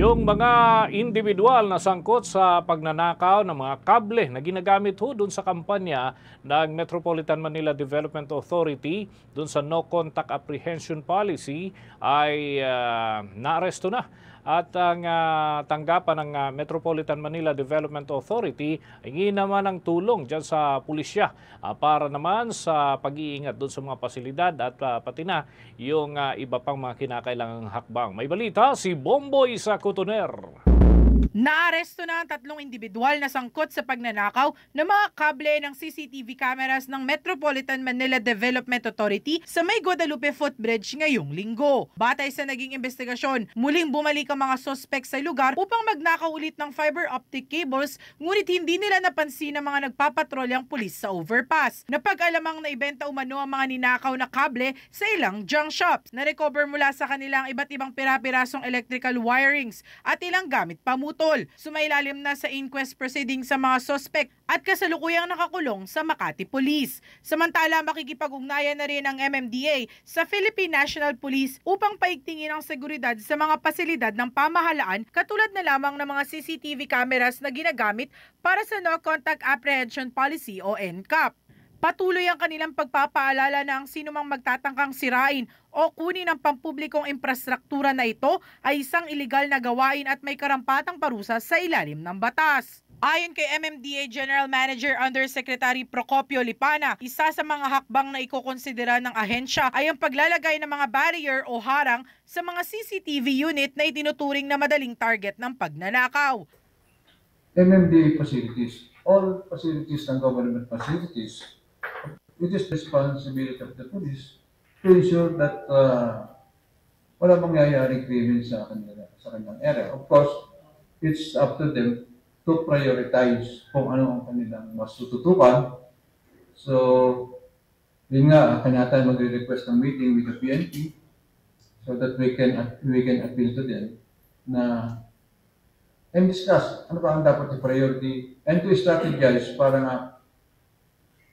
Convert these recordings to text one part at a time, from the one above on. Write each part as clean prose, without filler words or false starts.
Yung mga individual na sangkot sa pagnanakaw ng mga kable na ginagamit ho dun sa kampanya ng Metropolitan Manila Development Authority dun sa No Contact Apprehension Policy ay naaresto na. At ang tanggapan ng Metropolitan Manila Development Authority ay hingi naman ng tulong dyan sa pulisya para naman sa pag-iingat doon sa mga pasilidad at pati na yung iba pang mga kinakailangang hakbang. May balita si Bomboy sa Cotoner. Naaresto na ang 3 individual na sangkot sa pagnanakaw ng mga kable ng CCTV cameras ng Metropolitan Manila Development Authority sa may Guadalupe Footbridge ngayong linggo. Batay sa naging investigasyon, muling bumalik ang mga sospek sa lugar upang magnakaw ulit ng fiber optic cables, ngunit hindi nila napansin ang mga nagpapatrolyang pulis sa overpass. Napag-alamang naibenta umano ang mga ninakaw na kable sa ilang junk shops. Na-recover mula sa kanilang iba't ibang pira-pirasong electrical wirings at ilang gamit pamutol. Sumailalim na sa inquest proceedings sa mga sospek at kasalukuyang nakakulong sa Makati Police. Samantala, makikipag-ugnayan na rin ang MMDA sa Philippine National Police upang paigtingin ang seguridad sa mga pasilidad ng pamahalaan katulad na lamang ng mga CCTV cameras na ginagamit para sa No Contact Apprehension Policy o NCAP. Patuloy ang kanilang pagpapaalala na ang sinumang magtatangkang sirain o kunin ang pampublikong infrastruktura na ito ay isang iligal na gawain at may karampatang parusa sa ilalim ng batas. Ayon kay MMDA General Manager Undersecretary Procopio Lipana, isa sa mga hakbang na ikokonsidera ng ahensya ay ang paglalagay ng mga barrier o harang sa mga CCTV unit na itinuturing na madaling target ng pagnanakaw. MMDA facilities, all facilities ng government facilities, it is the responsibility of the police to ensure that wala mangyayaring krimen sa kanilang area. Of course, it's up to them to prioritize kung ano ang kanilang mas tututukan. So, yun nga, kanyata magre-request ng meeting with the PNP so that we can appeal to them na and discuss ano ba ang dapat i-priority and to strategize para nga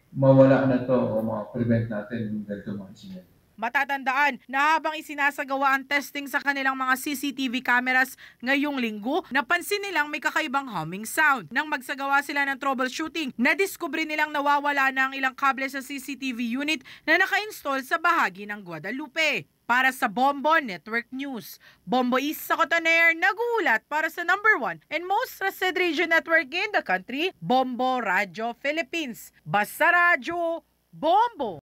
mawala na to o ma-prevent natin yung ganito mga incident. Matatandaan na habang isinasagawa ang testing sa kanilang mga CCTV cameras ngayong linggo, napansin nilang may kakaibang humming sound. Nang magsagawa sila ng troubleshooting, nadiskubre nilang nawawala na ang ilang kable sa CCTV unit na naka-install sa bahagi ng Guadalupe. Para sa Bombo Network News, Bombo East sa Cotoner, nagulat para sa #1 and most trusted radio network in the country, Bombo Radio Philippines. Basta Radyo, Bombo!